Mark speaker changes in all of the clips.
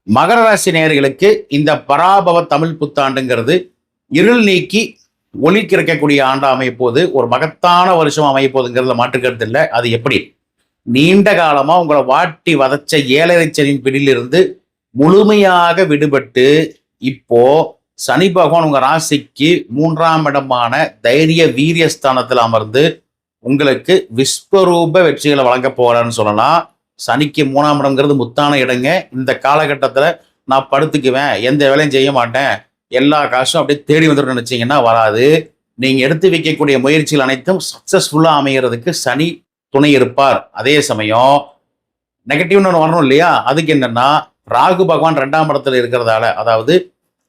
Speaker 1: மகர ராசி நேயர்களுக்கு இந்த பராபவ தமிழ் புத்தாண்டுங்கிறது இருள் நீக்கி ஒளி கிறக்கக்கூடிய ஆண்டா அமையப்போது ஒரு மகத்தான வருஷம் அமையப்போகுதுங்கிறதுல மாற்றுக்கிறது இல்லை. அது எப்படி நீண்ட காலமா உங்களை வாட்டி வதச்ச ஏழரை சனியின் பிடியிலிருந்து முழுமையாக விடுபட்டு இப்போ சனி பகவான் உங்க ராசிக்கு 3ஆம் இடமான தைரிய வீரியஸ்தானத்தில் அமர்ந்து உங்களுக்கு விஸ்வரூப வெற்றிகளை வழங்க போறான்னு சொல்லலாம். சனிக்கு 3ஆம் இடம்ங்கிறது முத்தான இடங்க. இந்த காலகட்டத்தில் நான் படுத்துக்குவேன், எந்த வேலையும் செய்ய மாட்டேன், எல்லா காசும் அப்படியே தேடி வந்துடும் நினைச்சீங்கன்னா வராது. நீங்க எடுத்து வைக்கக்கூடிய முயற்சிகள் அனைத்தும் சக்சஸ்ஃபுல்லா அமைகிறதுக்கு சனி துணை இருப்பார். அதே சமயம் நெகட்டிவ்னு ஒன்று வரணும் இல்லையா, அதுக்கு என்னன்னா ராகு பகவான் 2ஆம் இடத்துல இருக்கிறதால, அதாவது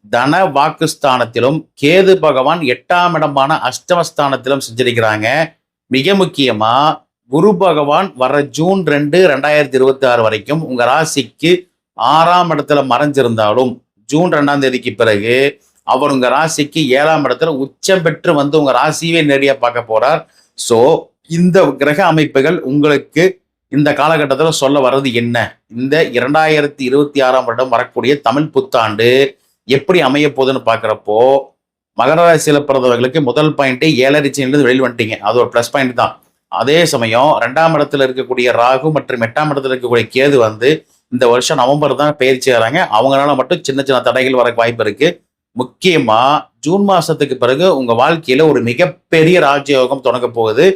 Speaker 1: தன வாக்குஸ்தானத்திலும் கேது பகவான் 8ஆம் இடமான அஷ்டமஸ்தானத்திலும் செஞ்சிருக்கிறாங்க. மிக முக்கியமா குரு பகவான் வர ஜூன் 2, 2026 வரைக்கும் உங்க ராசிக்கு 6ஆம் இடத்துல மறைஞ்சிருந்தாலும் ஜூன் 2ஆம் தேதிக்கு பிறகு அவர் உங்க ராசிக்கு 7ஆம் இடத்துல உச்சம் பெற்று வந்து உங்க ராசியே நேரடியா பார்க்க போறார். ஸோ இந்த கிரக அமைப்புகள் உங்களுக்கு இந்த காலகட்டத்தில் சொல்ல வர்றது என்ன, இந்த 2026ஆம் வருடம் வரக்கூடிய தமிழ் புத்தாண்டு எப்படி அமைய போகுதுன்னு பார்க்குறப்போ, மகர ராசியில பிறந்தவர்களுக்கு முதல் பாயிண்ட்டே 7.5 சனியிலிருந்து வெளியில் வந்துட்டீங்க, அது ஒரு ப்ளஸ் பாயிண்ட் தான். அதே சமயம் 2ஆம் இடத்துல இருக்கக்கூடிய ராகு மற்றும் 8ஆம் இடத்துல இருக்கக்கூடிய கேது வந்து இந்த வருஷம் நவம்பர் தான் பயிற்சி வராங்க. அவங்களால மட்டும் சின்ன சின்ன தடைகள் வர வாய்ப்பு இருக்கு. முக்கியமா ஜூன் மாசத்துக்கு பிறகு உங்க வாழ்க்கையில ஒரு மிகப்பெரிய ராஜயோகம் தொடங்க போகுது.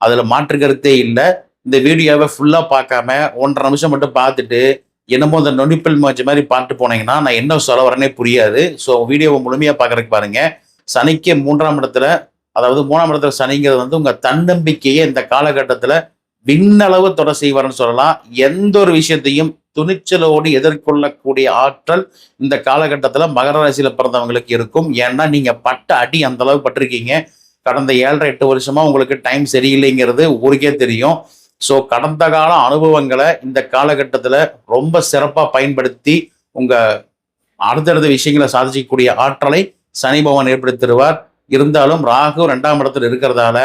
Speaker 1: அதுல மாற்று கருத்தே இல்லை. இந்த வீடியோவை ஃபுல்லா பார்க்காம 1.5 நிமிஷம் மட்டும் பார்த்துட்டு என்னமோ இந்த நொடிப்பில் மாச்சு மாதிரி பார்த்து போனீங்கன்னா நான் என்ன சொல்ல வரேனே புரியாது. ஸோ வீடியோவை முழுமையா பார்க்கறதுக்கு பாருங்க. சனிக்கு 3ஆம் இடத்துல, அதாவது 3ஆம் இடத்துல சனிங்கிறது வந்து உங்க தன்னம்பிக்கையை இந்த காலகட்டத்துல விண்ணளவு தொட செய்வார்னு சொல்லலாம். எந்த ஒரு விஷயத்தையும் துணிச்சலோடு எதிர்கொள்ளக்கூடிய ஆற்றல் இந்த காலகட்டத்துல மகர ராசியில பிறந்தவங்களுக்கு இருக்கும். ஏன்னா நீங்க பட்ட அடி அந்த அளவு பட்டிருக்கீங்க. கடந்த 7.5-8 வருஷமா உங்களுக்கு டைம் சரியில்லைங்கிறது ஊருக்கே தெரியும். ஸோ கடந்த கால அனுபவங்களை இந்த காலகட்டத்துல ரொம்ப சிறப்பா பயன்படுத்தி உங்க அடுத்தடுத்த விஷயங்களை சாதிக்கக்கூடிய ஆற்றலை சனி பகவான் ஏற்படுத்திடுவார். இருந்தாலும் ராகு 2ஆம் இடத்துல இருக்கிறதால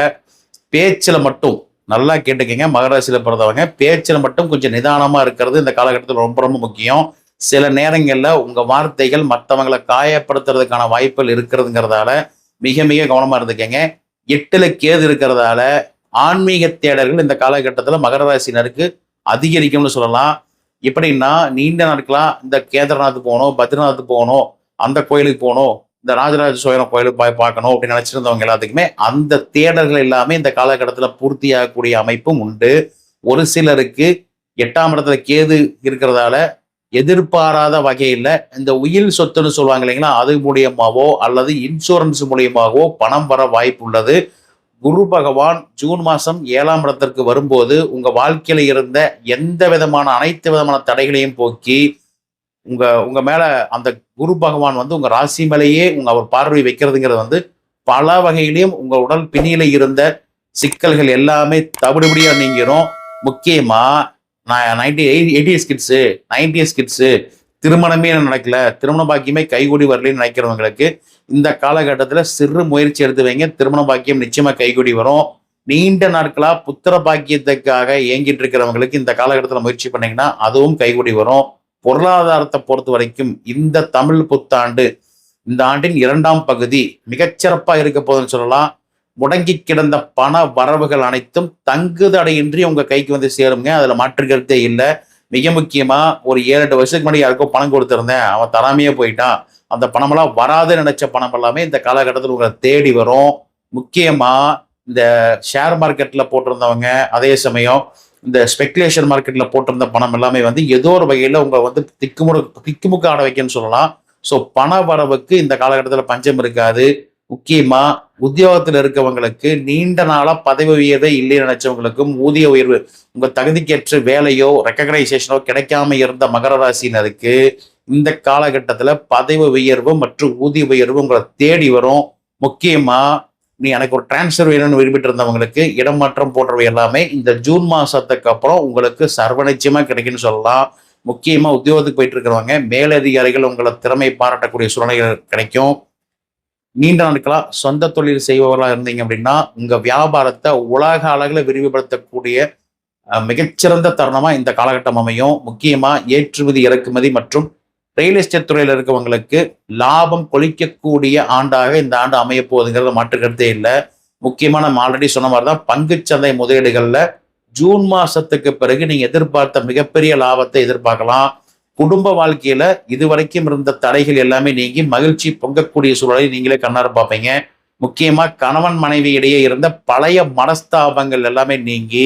Speaker 1: பேச்சில் மட்டும் நல்லா கேட்டுக்கங்க. மகராசியில பிறந்தவங்க பேச்சில் மட்டும் கொஞ்சம் நிதானமா இருக்கிறது இந்த காலகட்டத்தில் ரொம்ப ரொம்ப முக்கியம். சில நேரங்கள்ல உங்க வார்த்தைகள் மற்றவங்களை காயப்படுத்துறதுக்கான வாய்ப்புகள் இருக்கிறதுங்கிறதால மிக மிக கவனமா இருந்துக்கங்க. 8ல் கேது இருக்கிறதால ஆன்மீக தேடல்கள் இந்த காலகட்டத்தில் மகர ராசினருக்கு அதிகரிக்கும்னு சொல்லலாம். எப்படின்னா நீண்ட நாட்களா இந்த கேதார்நாத் போகணும், பத்ரிநாத் போகணும், அந்த கோயிலுக்கு போகணும், இந்த ராஜராஜ சோழன் கோயிலுக்கு போய் பார்க்கணும் அப்படின்னு நினைச்சிருந்தவங்க எல்லாத்துக்குமே அந்த தேடல்கள் எல்லாமே இந்த காலகட்டத்தில் பூர்த்தியாகக்கூடிய அமைப்பும் உண்டு. ஒரு சிலருக்கு 8ஆம் இடத்துல கேது இருக்கிறதால எதிர்பாராத வகையில் இந்த உயில் சொத்துன்னு சொல்லுவாங்க இல்லைங்களா, அது மூலியமாவோ அல்லது இன்சூரன்ஸ் மூலியமாகவோ பணம் வர வாய்ப்பு உள்ளது. குரு பகவான் ஜூன் மாதம் 7ஆம் இடத்திற்கு வரும்போது உங்க வாழ்க்கையில இருந்த எந்த விதமான அனைத்து விதமான தடைகளையும் போக்கி உங்க மேல அந்த குரு பகவான் வந்து உங்க ராசி மேலேயே அவர் பார்வை வைக்கிறதுங்கிறது வந்து பல வகையிலையும் உங்க உடல் பின்னில இருந்த சிக்கல்கள் எல்லாமே தவிடுபடியா நீங்கிரும். முக்கியமா நான் 80s கிட்ஸு 90s கிட்ஸு திருமணமே நடக்கல, திருமண பாக்கியமே கைகூடி வரலன்னு நினைக்கிறவங்களுக்கு இந்த காலகட்டத்தில் சிறு முயற்சி எடுத்து வைங்க. திருமண பாக்கியம் நிச்சயமா கைகூடி வரும். நீண்ட நாட்களா புத்திர பாக்கியத்துக்காக ஏங்கிட்டு இருக்கிறவங்களுக்கு இந்த காலகட்டத்தில் முயற்சி பண்ணீங்கன்னா அதுவும் கைகூடி வரும். பொருளாதாரத்தை பொறுத்த வரைக்கும் இந்த தமிழ் புத்தாண்டு, இந்த ஆண்டின் 2ஆம் பகுதி மிகச்சிறப்பா இருக்க போதுன்னு சொல்லலாம். முடங்கி கிடந்த பண வரவுகள் அனைத்தும் தங்குதடையின்றி உங்க கைக்கு வந்து சேருங்க, அதுல மாற்று கருத்தே இல்லை. மிக முக்கியமா ஒரு 7-8 வருஷத்துக்கு முன்னாடி யாருக்கோ பணம் கொடுத்திருந்தேன், அவன் தராமையே போயிட்டான், அந்த பணமெல்லாம் வராதுன்னு நினைச்ச பணம் எல்லாமே இந்த காலகட்டத்தில் உங்களை தேடி வரும். முக்கியமா இந்த ஷேர் மார்க்கெட்ல போட்டிருந்தவங்க, அதே சமயம் இந்த ஸ்பெகுலேஷன் மார்க்கெட்ல போட்டிருந்த பணம் எல்லாமே வந்து ஏதோ ஒரு வகையில உங்க வந்து திக்குமுக்கு ஆட வைக்கன்னு சொல்லலாம். ஸோ பண வரவுக்கு இந்த காலகட்டத்தில் பஞ்சம் இருக்காது. முக்கியமா உத்தியோகத்தில் இருக்கவங்களுக்கு நீண்ட நாளா பதவி உயர்வே இல்லைன்னு நினைச்சவங்களுக்கும் ஊதிய உயர்வு, உங்க தகுதிக்கேற்ற வேலையோ ரெக்கக்னைசேஷனோ கிடைக்காம இருந்த மகர ராசினருக்கு இந்த காலகட்டத்துல பதவி உயர்வு மற்றும் ஊதிய உயர்வு உங்களை தேடி வரும். முக்கியமா நீ எனக்கு ஒரு டிரான்ஸ்ஃபர் வேணும்னு விரும்பிட்டு இருந்தவங்களுக்கு இடமாற்றம் போன்றவை எல்லாமே இந்த ஜூன் மாசத்துக்கு அப்புறம் உங்களுக்கு சர்வ நிச்சயமா கிடைக்குன்னு சொல்லலாம். முக்கியமா உத்தியோகத்துக்கு போயிட்டு இருக்கிறவங்க மேலதிகாரிகள் உங்களை திறமை பாராட்டக்கூடிய சூழ்நிலைகள் கிடைக்கும். நீண்ட நாட்களா சொந்த தொழில் செய்பவர்களா இருந்தீங்க அப்படின்னா உங்க வியாபாரத்தை உலக அளவில் விரிவுபடுத்தக்கூடிய மிகச்சிறந்த தருணமா இந்த காலகட்டம் அமையும். முக்கியமா ஏற்றுமதி இறக்குமதி மற்றும் ரியல் எஸ்டேட் துறையில் இருக்கவங்களுக்கு லாபம் கொளிக்கக்கூடிய ஆண்டாக இந்த ஆண்டு அமைய போகுதுங்கிறது மாற்று கருத்தே இல்லை. முக்கியமா நம்ம ஆல்ரெடி சொன்ன மாதிரி தான் பங்குச்சந்தை முதலீடுகள்ல ஜூன் மாசத்துக்கு பிறகு நீங்க எதிர்பார்த்த மிகப்பெரிய லாபத்தை எதிர்பார்க்கலாம். குடும்ப வாழ்க்கையில இதுவரைக்கும் இருந்த தடைகள் எல்லாமே நீங்கி மகிழ்ச்சி பொங்கக்கூடிய சூழலை நீங்களே கண்ணார பார்ப்பீங்க. முக்கியமா கணவன் மனைவி இடையே இருந்த பழைய மனஸ்தாபங்கள் எல்லாமே நீங்கி,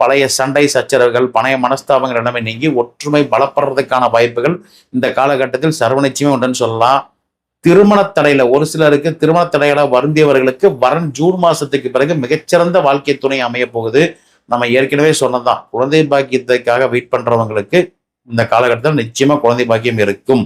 Speaker 1: பழைய சண்டை சச்சரவுகள், பழைய மனஸ்தாபங்கள் எல்லாமே நீங்கி ஒற்றுமை பலப்படுறதுக்கான வாய்ப்புகள் இந்த காலகட்டத்தில் சர்வநிச்சயமே உண்டுன்னு சொல்லலாம். திருமண தடையில ஒரு சிலருக்கு திருமண தடையில வருந்தியவர்களுக்கு வரன் ஜூன் மாசத்துக்கு பிறகு மிகச்சிறந்த வாழ்க்கை துணை அமைய போகுது. நம்ம ஏற்கனவே சொன்னதான், குழந்தை பாக்கியத்துக்காக வெயிட் பண்றவங்களுக்கு இந்த காலகட்டத்தில் நிச்சயமா குழந்தை பாக்கியம் இருக்கும்,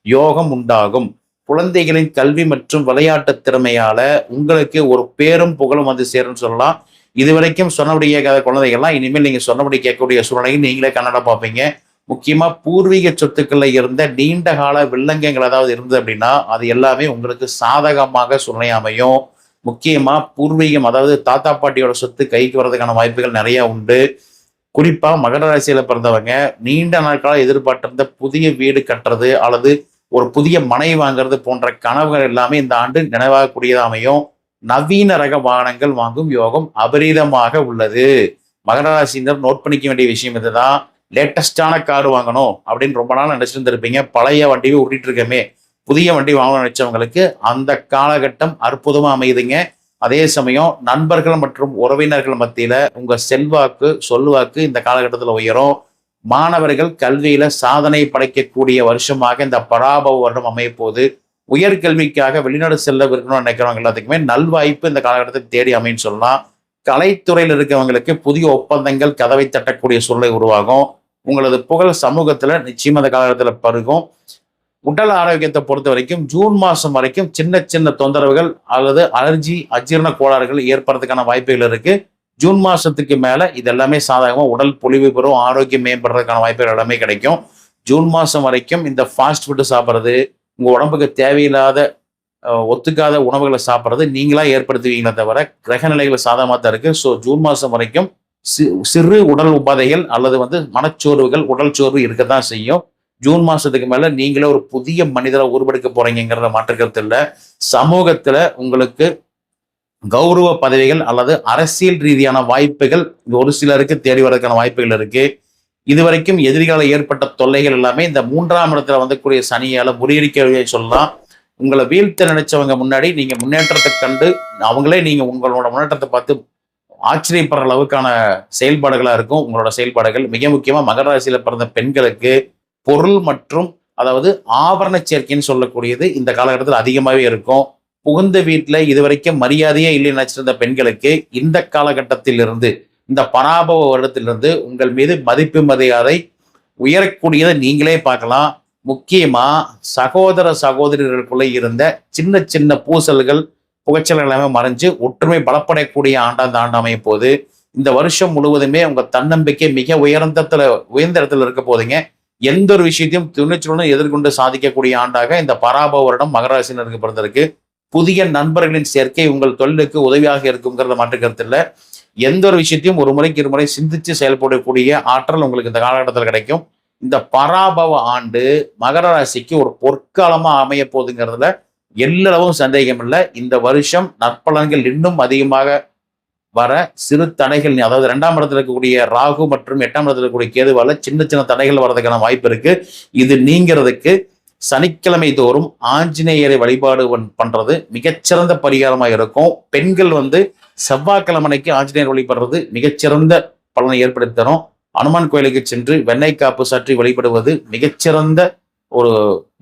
Speaker 1: யோகம் உண்டாகும். குழந்தைகளின் கல்வி மற்றும் விளையாட்டு திறமையால உங்களுக்கு ஒரு பேரும் புகழும் வந்து சேரும்னு சொல்லலாம். இதுவரைக்கும் சொன்னபடி கேட்காத குழந்தைகள்லாம் இனிமேல் நீங்க சொன்னபடி கேட்கக்கூடிய சூழ்நிலையை நீங்களே கண்ணாட பார்ப்பீங்க. முக்கியமா பூர்வீக சொத்துக்கள்ல இருந்த நீண்ட கால வில்லங்கங்கள் ஏதாவது இருந்தது அப்படின்னா அது எல்லாமே உங்களுக்கு சாதகமாக சூழ்நிலை அமையும். முக்கியமா பூர்வீகம், அதாவது தாத்தா பாட்டியோட சொத்து கைக்கு வர்றதுக்கான வாய்ப்புகள் நிறைய உண்டு. குறிப்பா மகர ராசியில பிறந்தவங்க நீண்ட நாட்களாக எதிர்பார்த்திருந்த புதிய வீடு கட்டுறது அல்லது ஒரு புதிய மனை வாங்குறது போன்ற கனவுகள் எல்லாமே இந்த ஆண்டு நினைவாகக்கூடியதாக அமையும். நவீன ரக வாகனங்கள் வாங்கும் யோகம் அபரீதமாக உள்ளது. மகர ராசியினர் நோட் பண்ணிக்க வேண்டிய விஷயம் இதுதான். லேட்டஸ்டான கார் வாங்கணும் அப்படின்னு ரொம்ப நாள் நினைச்சிட்டு இருந்திருப்பீங்க. பழைய வண்டியை உருட்டிட்டு இருக்கமே, புதிய வண்டி வாங்கணும்னு நினைச்சவங்களுக்கு அந்த காலகட்டம் அற்புதமா அமையுதுங்க. அதே சமயம் நண்பர்கள் மற்றும் உறவினர்கள் மத்தியில உங்க செல்வாக்கு சொல்வாக்கு இந்த காலகட்டத்தில் உயரும். மாணவர்கள் கல்வியில சாதனை படைக்கக்கூடிய வருஷமாக இந்த பராபவ வருடம் அமைய போது. உயர்கல்விக்காக வெளிநாடு செல்ல இருக்கணும்னு நினைக்கிறவங்க எல்லாத்துக்குமே நல்வாய்ப்பு இந்த காலகட்டத்தில் தேடி அமைன்னு சொல்லலாம். கலைத்துறையில் இருக்கவங்களுக்கு புதிய ஒப்பந்தங்கள் கதவை தட்டக்கூடிய சூழ்நிலை உருவாகும். உங்களது புகழ் சமூகத்துல நிச்சயமா இந்த காலகட்டத்தில் பருகும். உடல் ஆரோக்கியத்தை பொறுத்த வரைக்கும் ஜூன் மாசம் வரைக்கும் சின்ன சின்ன தொந்தரவுகள் அல்லது அலர்ஜி அஜீரண கோளாறுகள் ஏற்படுறதுக்கான வாய்ப்புகள் இருக்கு. ஜூன் மாசத்துக்கு மேல இது எல்லாமே சாதகமா உடல் பொலிவு பெறும், ஆரோக்கியம் மேம்படுறதுக்கான வாய்ப்புகள் எல்லாமே கிடைக்கும். ஜூன் மாசம் வரைக்கும் இந்த ஃபாஸ்ட் ஃபுட்டு சாப்பிட்றது, உங்க உடம்புக்கு தேவையில்லாத ஒத்துக்காத உணவுகளை சாப்பிட்றது நீங்களா ஏற்படுத்துவீங்களே தவிர கிரக நிலைகள் சாதகமாக தான் இருக்கு. ஸோ ஜூன் மாசம் வரைக்கும் சிறு உடல் உபாதைகள் அல்லது மனச்சோர்வுகள், உடல் சோர்வு இருக்கத்தான் செய்யும். ஜூன் மாசத்துக்கு மேல நீங்களே ஒரு புதிய மனிதரை உருவெடுக்க போறீங்கிறத மாற்றுக்கிறது இல்லை. சமூகத்துல உங்களுக்கு கௌரவ பதவிகள் அல்லது அரசியல் ரீதியான வாய்ப்புகள் ஒரு சிலருக்கு தேடி வரதுக்கான வாய்ப்புகள் இருக்கு. இதுவரைக்கும் எதிரிகால ஏற்பட்ட தொல்லைகள் எல்லாமே இந்த 3ஆம் இடத்துல வந்தக்கூடிய சனியால முறியடிக்க சொல்லலாம். உங்களை வீழ்த்த நினைச்சவங்க முன்னாடி நீங்க முன்னேற்றத்தை கண்டு அவங்களே நீங்க உங்களோட முன்னேற்றத்தை பார்த்து ஆச்சரியப்படுற அளவுக்கான செயல்பாடுகளா இருக்கும் உங்களோட செயல்பாடுகள். மிக முக்கியமா மகர ராசியில பிறந்த பெண்களுக்கு பொருள் மற்றும் அதாவது ஆபரண சேர்க்கைன்னு சொல்லக்கூடியது இந்த காலகட்டத்தில் அதிகமாகவே இருக்கும். புகுந்த வீட்டில் இதுவரைக்கும் மரியாதையே இல்லை நினைச்சிருந்த பெண்களுக்கு இந்த காலகட்டத்தில் இருந்து, இந்த பராபவ வருடத்திலிருந்து உங்கள் மீது மதிப்பு மரியாதை உயரக்கூடியதை நீங்களே பார்க்கலாம். முக்கியமா சகோதர சகோதரிகளுக்குள்ள இருந்த சின்ன சின்ன பூசல்கள் புகைச்சல்கள் எல்லாமே மறைஞ்சு ஒற்றுமை பலப்படக்கூடிய ஆண்டாந்த ஆண்டு அமைய போது. இந்த வருஷம் முழுவதுமே உங்க தன்னம்பிக்கை மிக உயர்ந்த இடத்துல இருக்க போதுங்க. எந்த ஒரு விஷயத்தையும் துணிச்சலுடன் எதிர்கொண்டு சாதிக்கக்கூடிய ஆண்டாக இந்த பராபவ வருடம் மகராசினருக்கு பிறந்திருக்கு. புதிய நண்பர்களின் சேர்க்கை உங்கள் தொழிலுக்கு உதவியாக இருக்குங்கிறத மாற்றுக்கிறது இல்லை. எந்த ஒரு விஷயத்தையும் ஒரு முறைக்கு இருமுறை சிந்திச்சு செயல்படக்கூடிய ஆற்றல் உங்களுக்கு இந்த காலகட்டத்தில் கிடைக்கும். இந்த பராபவ ஆண்டு மகர ராசிக்கு ஒரு பொற்காலமா அமைய போகுதுங்கிறதுல எல்லளவும் சந்தேகம் இல்லை. இந்த வருஷம் நற்பலன்கள் இன்னும் அதிகமாக வர சிறு தடைகள், அதாவது 2ஆம் இடத்துல இருக்கக்கூடிய ராகு மற்றும் 8ஆம் இடத்துல இருக்கக்கூடிய கேதுவால சின்ன சின்ன தடைகள் வர்றதுக்கான வாய்ப்பு இருக்கு. இது நீங்கிறதுக்கு சனிக்கிழமை தோறும் ஆஞ்சநேயரை வழிபாடு பண்றது மிகச்சிறந்த பரிகாரமாக இருக்கும். பெண்கள் செவ்வாய்க்கிழமைக்கு ஆஞ்சநேயர் வழிபடுறது மிகச்சிறந்த பலனை ஏற்படுத்தி தரும். அனுமான் கோயிலுக்கு சென்று வெண்ணெய் காப்பு சாற்றி வழிபடுவது மிகச்சிறந்த ஒரு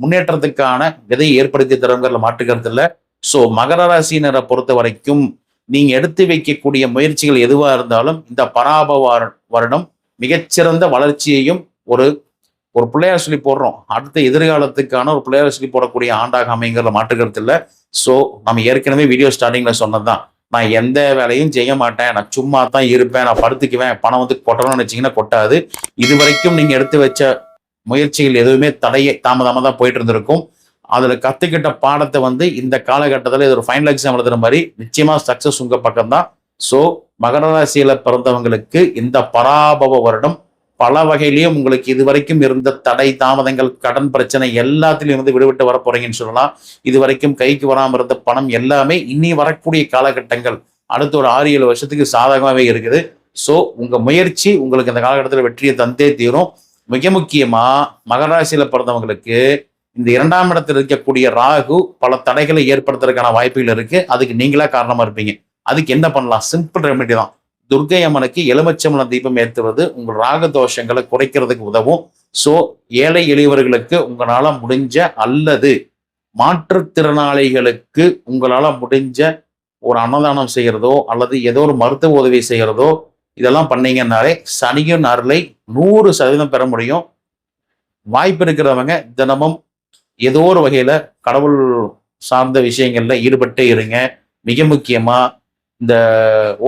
Speaker 1: முன்னேற்றத்துக்கான விதையை ஏற்படுத்தி தருங்கிற மாற்றுக்கிறது இல்லை. ஸோ மகர ராசியினரை பொறுத்த வரைக்கும் நீங்க எடுத்து வைக்கக்கூடிய முயற்சிகள் எதுவா இருந்தாலும் இந்த பராபவ வருடம் மிகச்சிறந்த வளர்ச்சியையும் ஒரு பிள்ளையார் சொல்லி போடுறோம், அடுத்த எதிர்காலத்துக்கான ஒரு பிள்ளையார் சொல்லி போடக்கூடிய ஆண்டாக அமைங்கிறத மாற்றுக்கிறது இல்லை. ஸோ நம்ம ஏற்கனவே வீடியோ ஸ்டார்டிங்ல சொன்னதுதான், நான் எந்த வேலையும் செய்ய மாட்டேன், நான் சும்மா தான் இருப்பேன், நான் படுத்துக்குவேன், பணம் கொட்டணும்னு வச்சிங்கன்னா கொட்டாது. இது வரைக்கும் நீங்க எடுத்து வச்ச முயற்சிகள் எதுவுமே தாமதமாக தான் போயிட்டு இருந்திருக்கும். அதுல கத்துக்கிட்ட பாடத்தை இந்த காலகட்டத்தில் இது ஒரு ஃபைனல் எக்ஸாம் எழுதுற மாதிரி நிச்சயமா சக்சஸ் உங்க பக்கம் தான். ஸோ மகர ராசியில பிறந்தவங்களுக்கு இந்த பராபவ வருடம் பல வகையிலையும் உங்களுக்கு இதுவரைக்கும் இருந்த தடை தாமதங்கள் கடன் பிரச்சனை எல்லாத்திலையும் வந்து விடுபட்டு வர போறீங்கன்னு சொல்லலாம். இதுவரைக்கும் கைக்கு வராமல் இருந்த பணம் எல்லாமே இனி வரக்கூடிய காலகட்டங்கள் அடுத்த ஒரு 6-7 வருஷத்துக்கு சாதகமாகவே இருக்குது. ஸோ உங்க முயற்சி உங்களுக்கு இந்த காலகட்டத்தில் வெற்றியை தந்தே தீரும். மிக முக்கியமா மகர ராசியில பிறந்தவங்களுக்கு இந்த 2ஆம் இடத்தில் இருக்கக்கூடிய ராகு பல தடைகளை ஏற்படுத்துறதுக்கான வாய்ப்புகள் இருக்கு. அதுக்கு நீங்களா காரணமா இருப்பீங்க. அதுக்கு என்ன பண்ணலாம்? சிம்பிள் ரெமெடி தான். துர்க்கை அம்மனுக்கு எலுமிச்சம்பழம் தீபம் ஏற்றுவது உங்கள் ராக தோஷங்களை குறைக்கிறதுக்கு உதவும். ஸோ ஏழை எளியவர்களுக்கு உங்களால முடிஞ்ச அல்லது மாற்றுத்திறனாளிகளுக்கு உங்களால முடிஞ்ச ஒரு அன்னதானம் செய்யறதோ அல்லது ஏதோ ஒரு மருத்துவ உதவி செய்யறதோ இதெல்லாம் பண்ணீங்கன்னாலே சனியின் அருளை 100% பெற முடியும். வாய்ப்பு இருக்கிறவங்க தினமும் ஏதோ ஒரு வகையில கடவுள் சார்ந்த விஷயங்கள்ல ஈடுபட்டே இருங்க. மிக முக்கியமா இந்த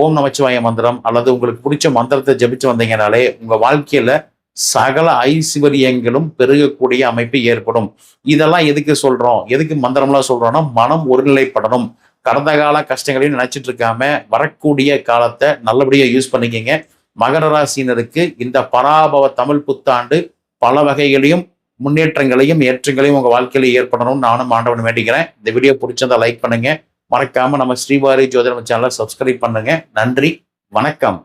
Speaker 1: ஓம் நமச்சிவாய மந்திரம் அல்லது உங்களுக்கு பிடிச்ச மந்திரத்தை ஜபிச்சு வந்தீங்கனாலே உங்க வாழ்க்கையில சகல ஐஸ்வர்யங்களும் பெருகக்கூடிய அமைப்பு ஏற்படும். இதெல்லாம் எதுக்கு சொல்றோம், எதுக்கு மந்திரம்லாம் சொல்றோம்னா மனம் ஒருநிலைப்படணும். கடந்த கால கஷ்டங்களையும் நினைச்சிட்டு இருக்காம வரக்கூடிய காலத்தை நல்லபடியா யூஸ் பண்ணிக்கங்க. மகர ராசினருக்கு இந்த பராபவ தமிழ் புத்தாண்டு பல வகைகளையும் முன்னேற்றங்களையும் ஏற்றங்களையும் உங்க வாழ்க்கையில ஏற்படணும்னு நானும் ஆண்டவன் வேண்டிக்கிறேன். இந்த வீடியோ பிடிச்சிருந்தா லைக் பண்ணுங்க. மறக்காம நம்ம ஸ்ரீவாரி ஜோதிடம் சேனலை சப்ஸ்கிரைப் பண்ணுங்க. நன்றி, வணக்கம்.